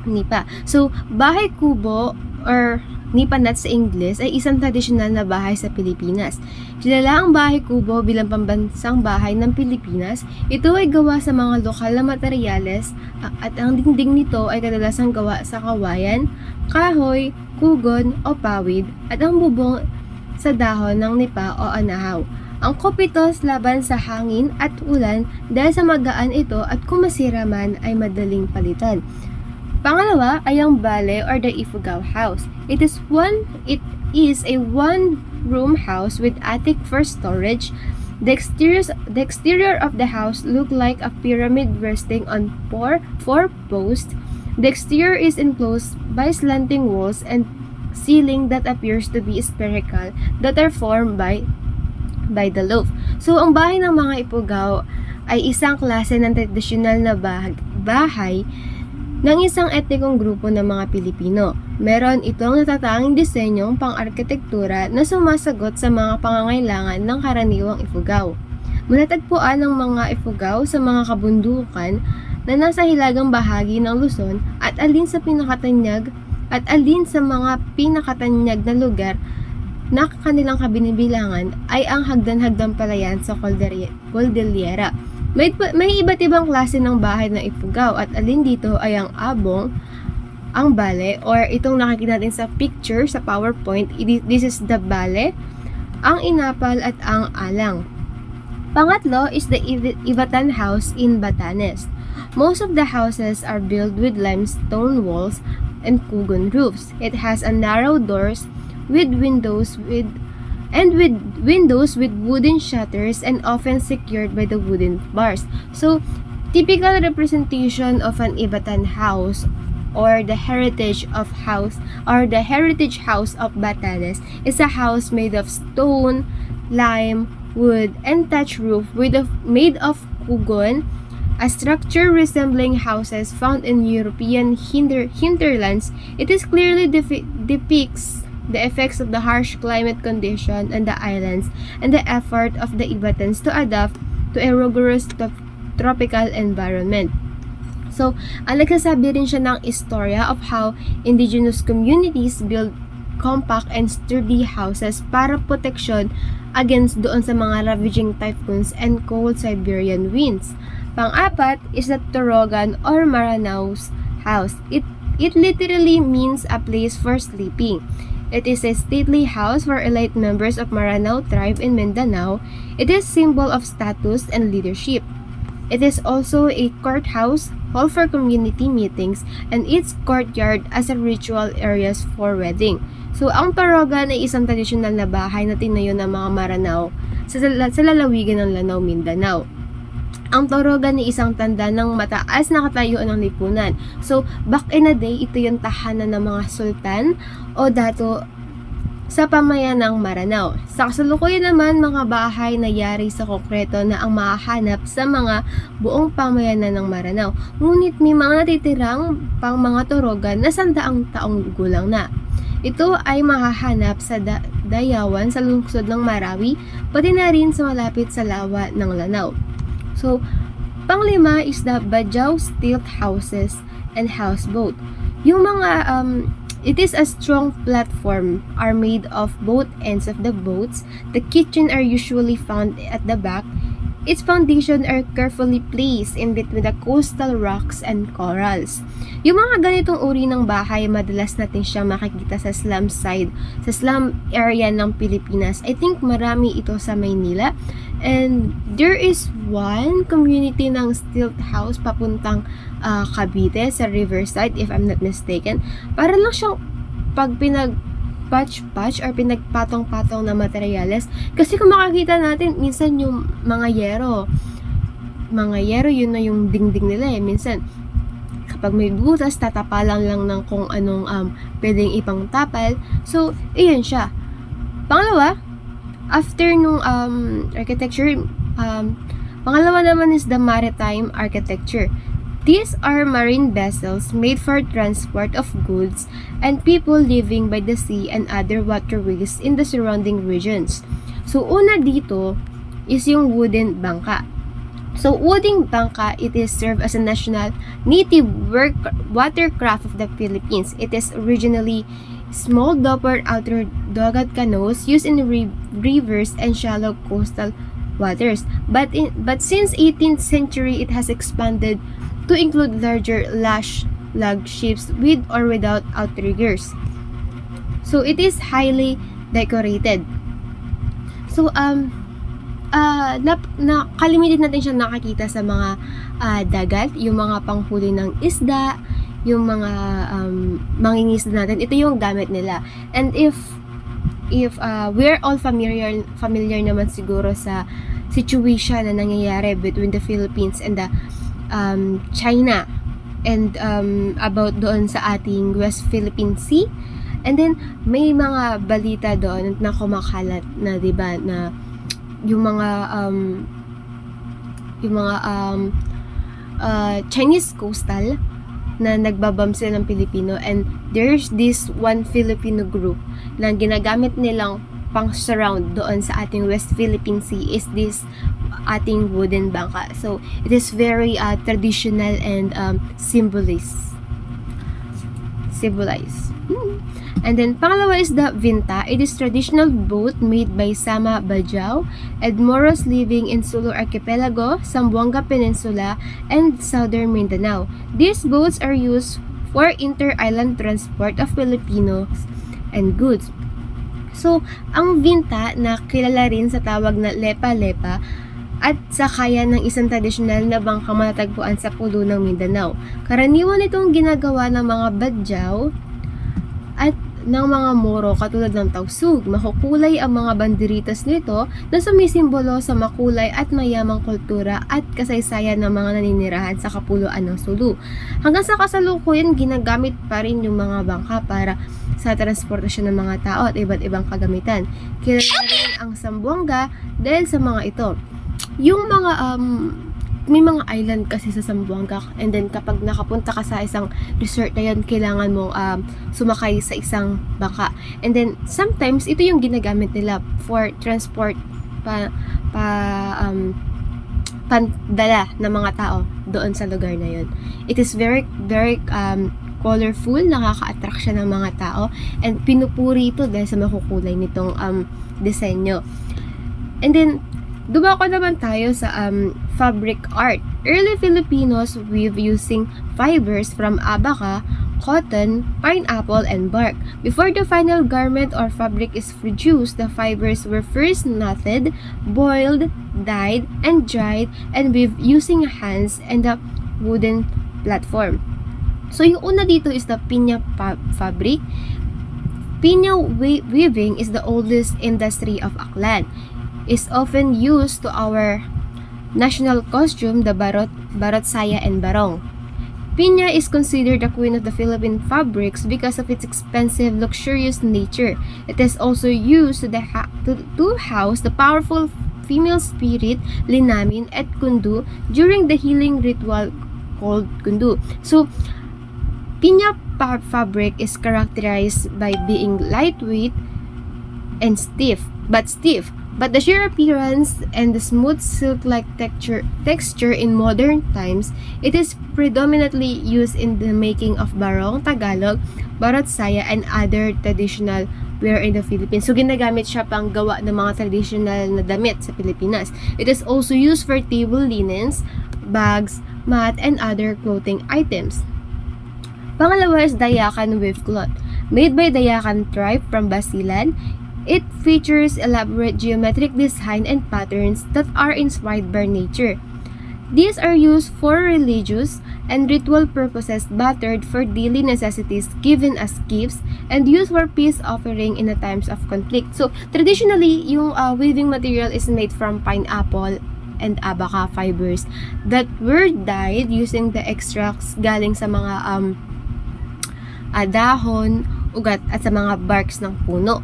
nipa. So, bahay kubo or nipa nut sa Ingles ay isang tradisyonal na bahay sa Pilipinas. Kilala ang bahay kubo bilang pambansang bahay ng Pilipinas. Ito ay gawa sa mga lokal na materyales at ang dingding nito ay kadalasang gawa sa kawayan, kahoy, kugon o pawid at ang bubong sa dahon ng nipa o anahaw. Ang kopitos laban sa hangin at ulan dahil sa magaan ito at kung masira man ay madaling palitan. Pangalawa ay ang bale or the Ifugao house. It is a one-room house with attic for storage. The exterior of the house looked like a pyramid resting on four posts. The exterior is enclosed by slanting walls and ceiling that appears to be spherical that are formed by the loaf. So, ang bahay ng mga Ifugao ay isang klase ng tradisyonal na bahay ng isang etnikong grupo ng mga Pilipino. Meron itong natatanging disenyong pang-arkitektura na sumasagot sa mga pangangailangan ng karaniwang Ifugao. Matatagpuan ng mga Ifugao sa mga kabundukan na nasa hilagang bahagi ng Luzon at alin sa mga pinakatanyag na lugar na kanilang kabinibilangan ay ang hagdan-hagdan palayan sa Cordillera. May iba't ibang klase ng bahay na Ifugao at alin dito ay ang abong, ang bale, or itong nakikita natin sa picture sa PowerPoint, this is the bale, ang inapal at ang alang. Pangatlo is the Ivatan House in Batanes. Most of the houses are built with limestone walls and kugon roofs. It has a narrow doors with windows with wooden shutters and often secured by the wooden bars. So, typical representation of an Ivatan house or the heritage house of Batanes is a house made of stone, lime, wood, and thatch roof made of kugon, a structure resembling houses found in European hinterlands. It is clearly depicts the effects of the harsh climate condition on the islands and the effort of the Ibatans to adapt to a rigorous tropical environment. So, ang nagsasabi rin siya ng istorya of how indigenous communities build compact and sturdy houses para protection against doon sa mga ravaging typhoons and cold Siberian winds. Pang-apat is the Torogan or Maranao's house. It literally means a place for sleeping. It is a stately house for elite members of Maranao tribe in Mindanao. It is symbol of status and leadership. It is also a courthouse, hall for community meetings, and its courtyard as a ritual areas for wedding. So, ang Torogan ay isang tradisyonal na bahay na tinayo ng mga Maranao sa lalawigan ng Lanao, Mindanao. Ang Torogan ay isang tanda ng mataas na katayuan ng lipunan. So, back in the day, ito yung tahanan ng mga sultan o dato sa pamayan ng Maranao. Sa kasalukuyan naman, mga bahay na yari sa konkreto na ang mahahanap sa mga buong pamayanan ng Maranao. Ngunit may mga natitirang pang mga Torogan na 100 taong gulang na. Ito ay mahahanap sa Dayawan sa lungsod ng Marawi, pati na rin sa malapit sa lawa ng Lanao. So, panglima is the Bajau stilt houses and houseboat. Yung mga it is a strong platform are made of both ends of the boats. The kitchen are usually found at the back. Its foundation are carefully placed in between the coastal rocks and corals. Yung mga ganitong uri ng bahay, madalas natin siya makikita sa slum area ng Pilipinas. I think marami ito sa Maynila. And there is one community ng stilt house papuntang Cavite sa Riverside, if I'm not mistaken. Para lang siyang pag patch or pinagpatong-patong na materyales. Kasi kung makakita natin, minsan yung mga yero, yun na yung dingding nila eh. Minsan, kapag may butas, tatapalan lang ng kung anong pwedeng ipang tapal. So, iyan siya. Pangalawa, after nung architecture, pangalawa naman is the maritime architecture. These are marine vessels made for transport of goods and people living by the sea and other waterways in the surrounding regions. So, una dito is yung wooden bangka. So, wooden bangka, it is served as a national native watercraft of the Philippines. It is originally small dopper outer dagat canoes used in rivers and shallow coastal waters. But since 18th century, it has expanded to include larger lash lug ships with or without outriggers. So it is highly decorated. So kalimitin natin siya nakakita sa mga dagat, yung mga panghuli ng isda, yung mga mangingisda natin. Ito yung gamit nila. And if we're all familiar naman siguro sa situation na nangyayari between the Philippines and the China and about doon sa ating West Philippine Sea. And then may mga balita doon na kumakalat na 'di ba na yung mga Chinese coastal na nagbabam sila ng Pilipino, and there's this one Filipino group na ginagamit nilang pang surround doon sa ating West Philippine Sea is this ating wooden bangka. So, it is very traditional and symbolized. And then, pangalawa is the Vinta. It is traditional boat made by Sama Bajau and Moros living in Sulu Archipelago, Zamboanga Peninsula, and southern Mindanao. These boats are used for inter-island transport of Filipinos and goods. So, ang Vinta na kilala rin sa tawag na Lepa-Lepa at sakayan ng isang tradisyonal na bangkang matatagpuan sa pulo ng Mindanao. Karaniwan itong ginagawa ng mga Badyaw at ng mga Moro katulad ng Tausug. Makukulay ang mga banderitas nito na sumisimbolo sa makulay at mayamang kultura at kasaysayan ng mga naninirahan sa kapuluan ng Sulu. Hanggang sa kasalukuyan, ginagamit pa rin yung mga bangka para sa transportasyon ng mga tao at iba't ibang kagamitan. Kilala rin ang Zamboanga dahil sa mga ito. Yung mga may mga island kasi sa Zamboanga, and then kapag nakapunta ka sa isang resort na yun, kailangan mong sumakay sa isang bangka. And then sometimes ito yung ginagamit nila for transport pandala ng mga tao doon sa lugar na yun. It is very colorful, nakaka-attract siya ng mga tao, and pinupuri ito dahil sa makukulay nitong disenyo. And then dumako naman tayo sa fabric art. Early Filipinos weave using fibers from abaca, cotton, pineapple, and bark. Before the final garment or fabric is produced, the fibers were first knotted, boiled, dyed, and dried, and weaved using hands and a wooden platform. So, yung una dito is the pinya fabric. Pinya weaving is the oldest industry of Aklan. Is often used to our national costume, the barot, saya, and barong. Pinya is considered the queen of the Philippine fabrics because of its expensive, luxurious nature. It is also used to house the powerful female spirit, Linamin, at Kundu during the healing ritual called Kundu. So, pinya fabric is characterized by being lightweight and stiff. But the sheer appearance and the smooth silk-like texture in modern times, it is predominantly used in the making of barong, Tagalog, barot saya, and other traditional wear in the Philippines. So, ginagamit siya pang gawa ng mga traditional na damit sa Pilipinas. It is also used for table linens, bags, mat, and other clothing items. Pangalawa is Dayakan Wave Cloth. Made by Dayakan tribe from Basilan, it features elaborate geometric design and patterns that are inspired by nature. These are used for religious and ritual purposes, bartered for daily necessities, given as gifts, and used for peace offering in the times of conflict. So, traditionally, yung weaving material is made from pineapple and abaca fibers that were dyed using the extracts galing sa mga dahon, ugat, at sa mga barks ng puno.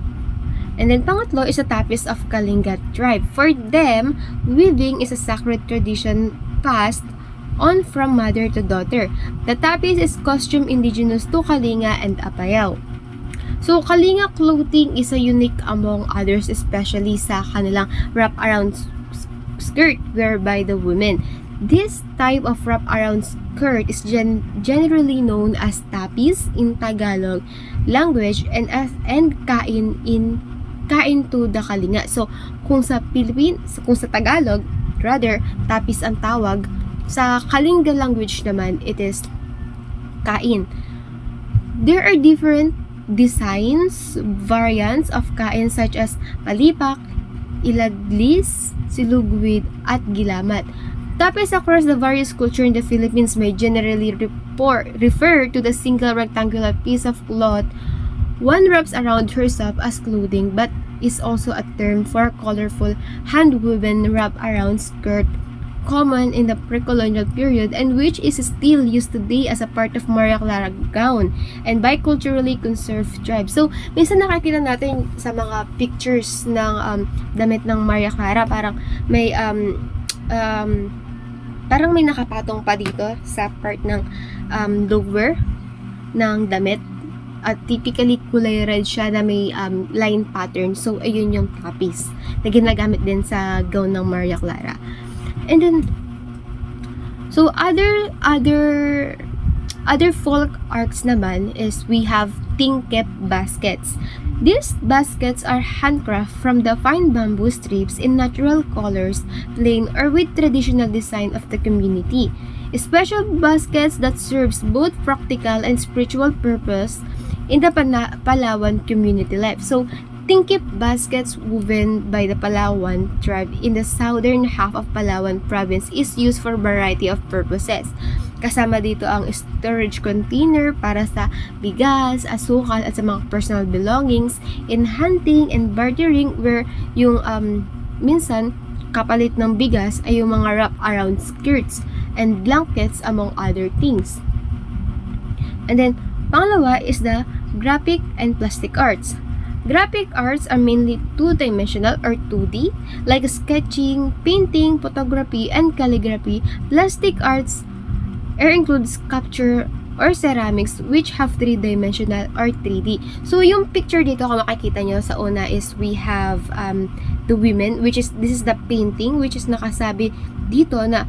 And then pangatlo is the Tapis of Kalinga tribe. For them, weaving is a sacred tradition passed on from mother to daughter. The Tapis is costume indigenous to Kalinga and Apayao. So, Kalinga clothing is a unique among others, especially sa kanilang wrap-around skirt wear by the women. This type of wrap-around skirt is generally known as tapis in Tagalog language and kain to the Kalinga. So, kung sa Tagalog, rather, tapis ang tawag. Sa Kalinga language naman, it is kain. There are different designs, variants of kain such as palipak, ilaglis, silugwid, at gilamat. Tapis across the various culture in the Philippines may generally refer to the single rectangular piece of cloth one wraps around herself as clothing, but is also a term for colorful hand-woven wrap-around skirt common in the pre-colonial period and which is still used today as a part of Maria Clara gown and by culturally conserved tribes. So, minsan nakakita natin sa mga pictures ng damit ng Maria Clara, parang may nakapatong pa dito sa part ng lower ng damit. typically kulay red siya na may line pattern. So, ayun yung tapis na ginagamit din sa gown ng Maria Clara. And then, so other folk arts naman is we have tingkep baskets. These baskets are handcraft from the fine bamboo strips in natural colors, plain or with traditional design of the community. Special baskets that serves both practical and spiritual purpose in the Palawan community life. So, tingkip baskets woven by the Palawan tribe in the southern half of Palawan province is used for a variety of purposes. Kasama dito ang storage container para sa bigas, asukal at sa mga personal belongings, in hunting and bartering where yung minsan kapalit ng bigas ay yung mga wrap-around skirts and blankets among other things. And then, pangalawa is the graphic and plastic arts. Graphic arts are mainly two-dimensional or 2D, like sketching, painting, photography, and calligraphy. Plastic arts includes sculpture or ceramics which have 3-dimensional or 3D. So, yung picture dito kung makikita nyo sa una is we have the women, this is the painting which is nakasabi dito na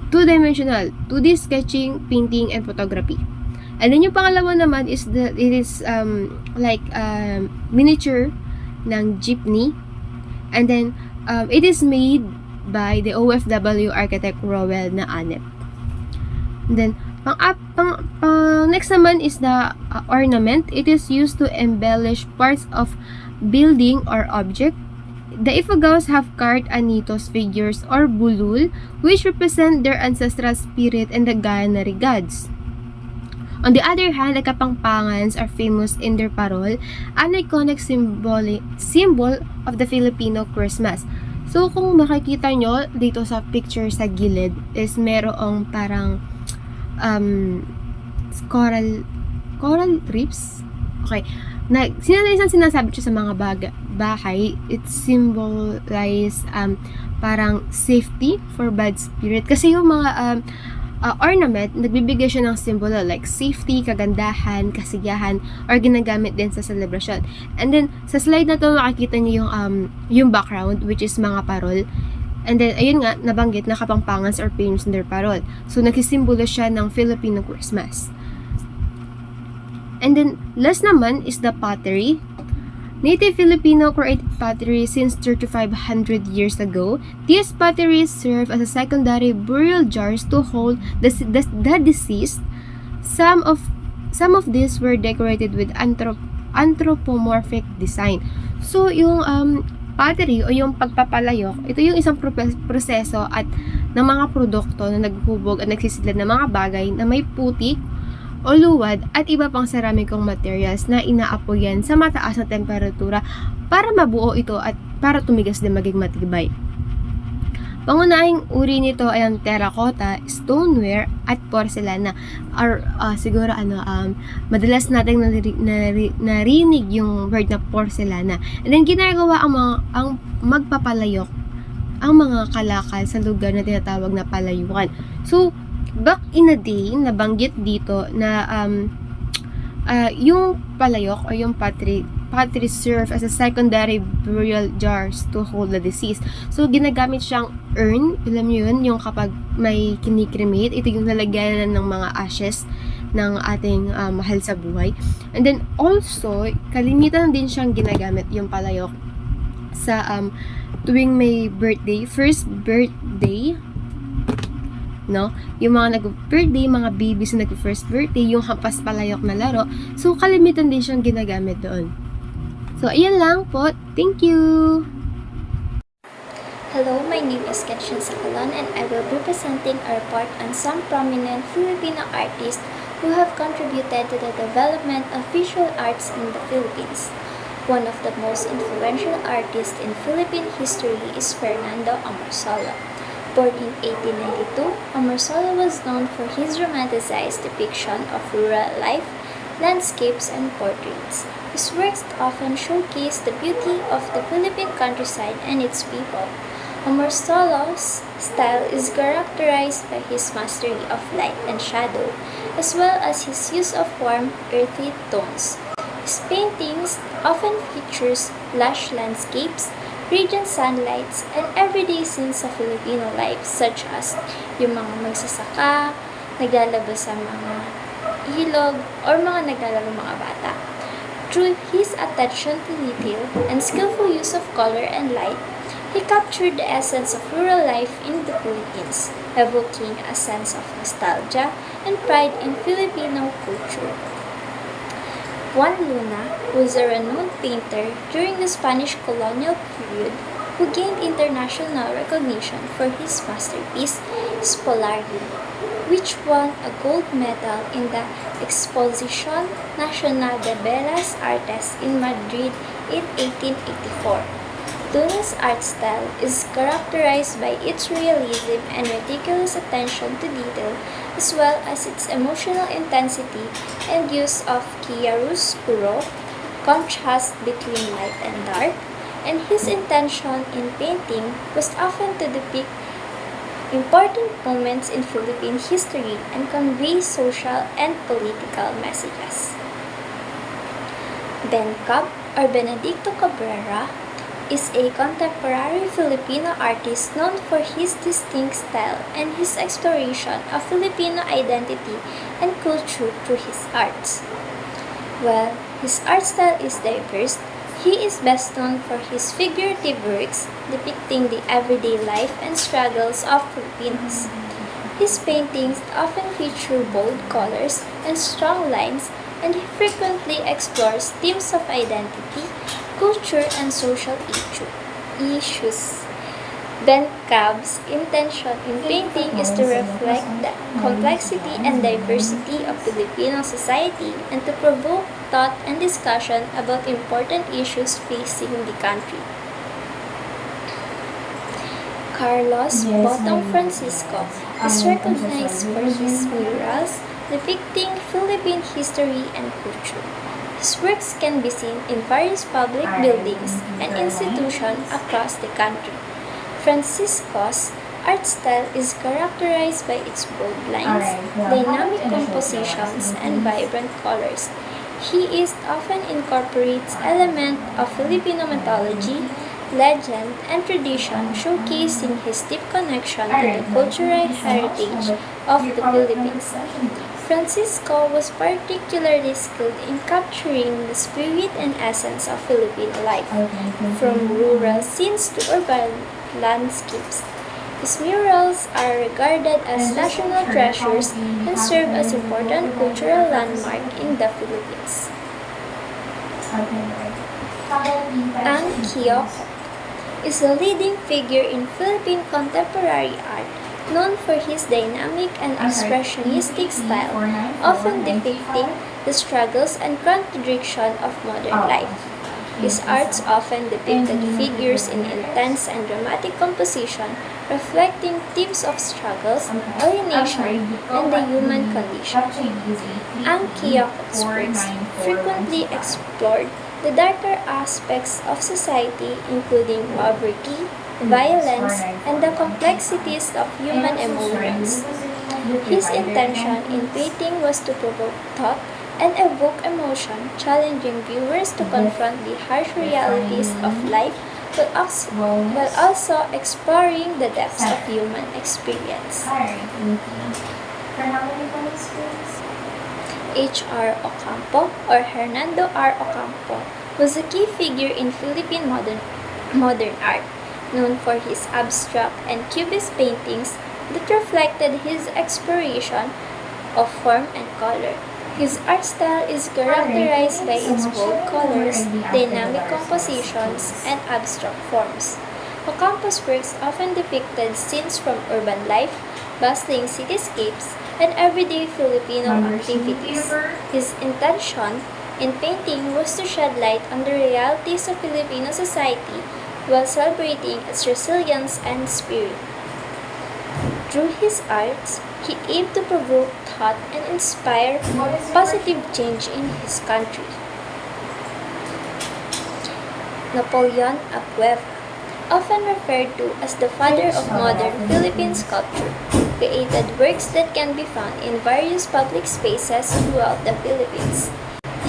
2-dimensional, 2D sketching, painting, and photography. And then yung pangalawa naman is it is miniature ng jeepney. And then it is made by the OFW architect Rowell na Anep. And then next naman is the ornament. It is used to embellish parts of building or object. The Ifugaos have carved anitos figures or bulul which represent their ancestral spirit and the Gayanari gods. On the other hand, the Kapampangans are famous in their parol, an iconic symbol of the Filipino Christmas. So, kung makikita nyo dito sa picture sa gilid is merong parang coral reefs. Okay. Sinasabi siya sa mga bahay, it symbolize parang safety for bad spirit. Kasi yung mga ornament, nagbibigay siya ng symbol like safety, kagandahan, kasiyahan, or ginagamit din sa celebration. And then, sa slide na to, makikita niyo yung background, which is mga parol. And then, ayun nga, nabanggit na Kapampangans or famous in their parol. So, nagsisimbolo siya ng Filipino Christmas. And then, last naman is the pottery. Native Filipino created pottery since 3,500 years ago. These potteries serve as a secondary burial jars to hold the deceased. Some of these were decorated with anthropomorphic design. So, yung pottery o yung pagpapalayok, ito yung isang proseso at ng mga produkto na naghubog at nagsisidlad ng mga bagay na may putik o luwad at iba pang ceramicong materials na inaapoyan sa mataas na temperatura para mabuo ito at para tumigas din maging matibay. Pangunahing uri nito ay ang terracotta, stoneware at porcelana. Or siguro madalas nating narinig yung word na porcelana. And then ginagawa ang magpapalayok ang mga kalakal sa lugar na tinatawag na palayukan. So, back in the day, nabanggit dito na yung palayok o yung pottery serve as a secondary burial jars to hold the deceased. So, ginagamit siyang urn. Alam niyo yun, yung kapag may kinikremate, ito yung lalagyan ng mga ashes ng ating mahal sa buhay. And then, also, kalimitan din siyang ginagamit yung palayok sa tuwing may birthday, first birthday, no? Yung mga nag-birthday, mga babies na nag-first birthday, yung hampas palayok na laro. So, kalimitan din siyang ginagamit doon. So, ayan lang po. Thank you! Hello, my name is Kenshin Sakalan and I will be presenting a report on some prominent Filipino artists who have contributed to the development of visual arts in the Philippines. One of the most influential artists in Philippine history is Fernando Amorsolo. Born in 1892, Amorsolo was known for his romanticized depiction of rural life, landscapes, and portraits. His works often showcase the beauty of the Philippine countryside and its people. Amorsolo's style is characterized by his mastery of light and shadow, as well as his use of warm, earthy tones. His paintings often features lush landscapes, radiant sunlights, and everyday scenes of Filipino life such as yung mga magsasaka, naglalabas sa mga ilog, or mga naglalaro mga bata. Through his attention to detail and skillful use of color and light, he captured the essence of rural life in the Philippines, evoking a sense of nostalgia and pride in Filipino culture. Juan Luna was a renowned painter during the Spanish colonial period who gained international recognition for his masterpiece, Spolarium, which won a gold medal in the Exposición Nacional de Bellas Artes in Madrid in 1884. Luna's art style is characterized by its realism and meticulous attention to detail, as well as its emotional intensity and use of chiaroscuro, contrast between light and dark, and his intention in painting was often to depict important moments in Philippine history and convey social and political messages. Ben Cab, or Benedicto Cabrera, is a contemporary Filipino artist known for his distinct style and his exploration of Filipino identity and culture through his arts. While his art style is diverse, he is best known for his figurative works depicting the everyday life and struggles of Filipinos. His paintings often feature bold colors and strong lines, and he frequently explores themes of identity, culture, and social issues. Ben Cab's intention in painting is to reflect the complexity and diversity of Filipino society and to provoke thought and discussion about important issues facing the country. Carlos Botong Francisco is recognized for his murals depicting Philippine history and culture. His works can be seen in various public buildings and institutions across the country. Francisco's art style is characterized by its bold lines, dynamic compositions, and vibrant colors. He often incorporates elements of Filipino mythology, legend, and tradition, showcasing his deep connection to the cultural heritage of the Philippines. Francisco was particularly skilled in capturing the spirit and essence of Filipino life, from rural scenes to urban landscapes. His murals are regarded as national treasures and serve as important cultural landmark in the Philippines. Ang Kiyoko is a leading figure in Philippine contemporary art, known for his dynamic and expressionistic style, often depicting the struggles and contradiction of modern life. His arts often depicted figures in intense and dramatic composition, reflecting themes of struggles, alienation, and the human condition. Ang Kiyoko's works frequently explored the darker aspects of society, including poverty, violence, and the complexities of human emotions. His intention in painting was to provoke thought and evoke emotion, challenging viewers to confront the harsh realities of life while also exploring the depths of human experience. H.R. Ocampo, or Hernando R. Ocampo, was a key figure in Philippine modern art, known for his abstract and cubist paintings that reflected his exploration of form and color. His art style is characterized by its bold colors, dynamic compositions, and abstract forms. Ocampo's works often depicted scenes from urban life, bustling cityscapes, and everyday Filipino activities. His intention in painting was to shed light on the realities of Filipino society while celebrating its resilience and spirit. Through his arts, he aimed to provoke thought and inspire positive change in his country. Napoleon Abueva, often referred to as the father of modern Philippine sculpture, created works that can be found in various public spaces throughout the Philippines.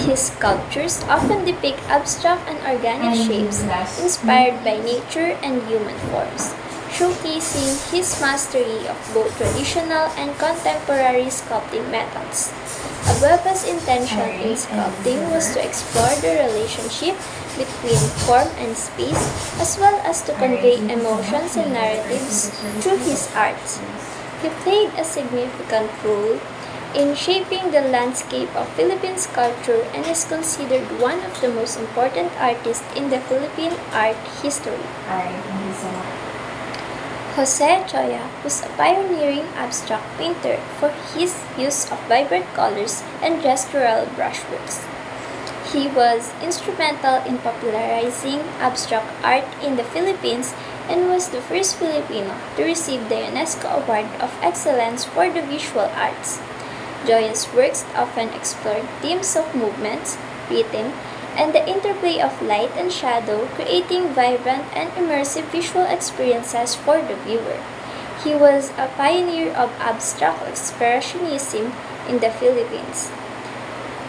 His sculptures often depict abstract and organic shapes inspired by nature and human forms, showcasing his mastery of both traditional and contemporary sculpting methods. Abueva's intention in sculpting was to explore the relationship between form and space, as well as to convey emotions and narratives through his art. He played a significant role in shaping the landscape of Philippine sculpture and is considered one of the most important artists in the Philippine art history. Jose Choya was a pioneering abstract painter for his use of vibrant colors and gestural brushworks. He was instrumental in popularizing abstract art in the Philippines and was the first Filipino to receive the UNESCO Award of Excellence for the Visual Arts. Joya's works often explored themes of movements, rhythm, and the interplay of light and shadow, creating vibrant and immersive visual experiences for the viewer. He was a pioneer of abstract expressionism in the Philippines,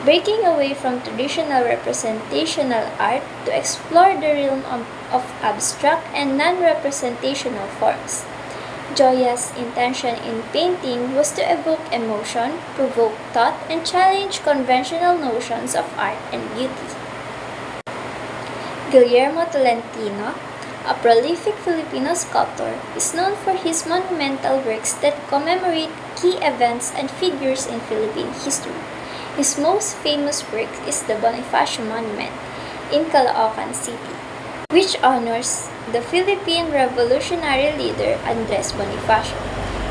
breaking away from traditional representational art to explore the realm of abstract and non-representational forms. Joya's intention in painting was to evoke emotion, provoke thought, and challenge conventional notions of art and beauty. Guillermo Tolentino, a prolific Filipino sculptor, is known for his monumental works that commemorate key events and figures in Philippine history. His most famous work is the Bonifacio Monument in Caloocan City, which honors the Philippine revolutionary leader Andres Bonifacio.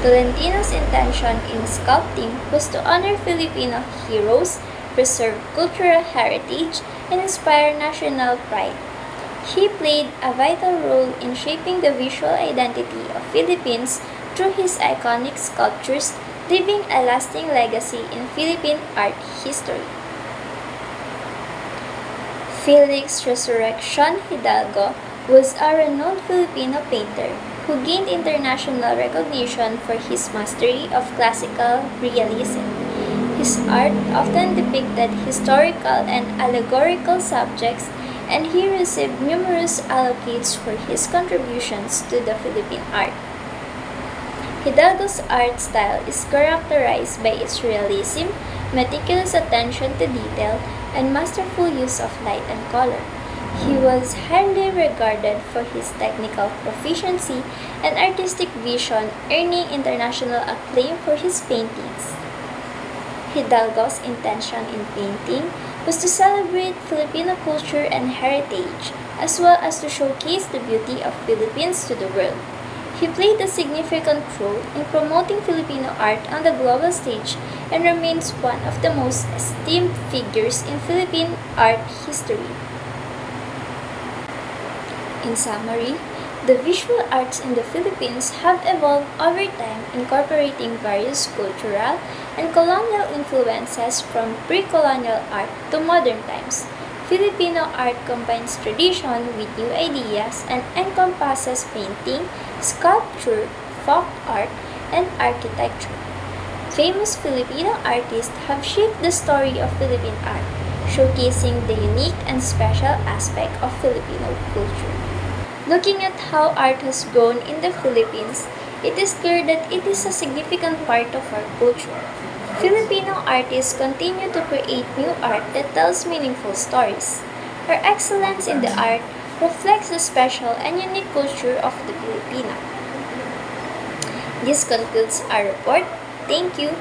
Tolentino's intention in sculpting was to honor Filipino heroes, preserve cultural heritage, and inspire national pride. He played a vital role in shaping the visual identity of Philippines through his iconic sculptures, leaving a lasting legacy in Philippine art history. Felix Resurrection Hidalgo was a renowned Filipino painter who gained international recognition for his mastery of classical realism. His art often depicted historical and allegorical subjects, and he received numerous accolades for his contributions to the Philippine art. Hidalgo's art style is characterized by its realism, meticulous attention to detail, and masterful use of light and color. He was highly regarded for his technical proficiency and artistic vision, earning international acclaim for his paintings. Hidalgo's intention in painting was to celebrate Filipino culture and heritage, as well as to showcase the beauty of Philippines to the world. He played a significant role in promoting Filipino art on the global stage and remains one of the most esteemed figures in Philippine art history. In summary, the visual arts in the Philippines have evolved over time, incorporating various cultural and colonial influences from pre-colonial art to modern times. Filipino art combines tradition with new ideas and encompasses painting, sculpture, folk art, and architecture. Famous Filipino artists have shaped the story of Philippine art, showcasing the unique and special aspect of Filipino culture. Looking at how art has grown in the Philippines, it is clear that it is a significant part of our culture. Filipino artists continue to create new art that tells meaningful stories. Our excellence in the art reflects the special and unique culture of the Filipino. This concludes our report. Thank you.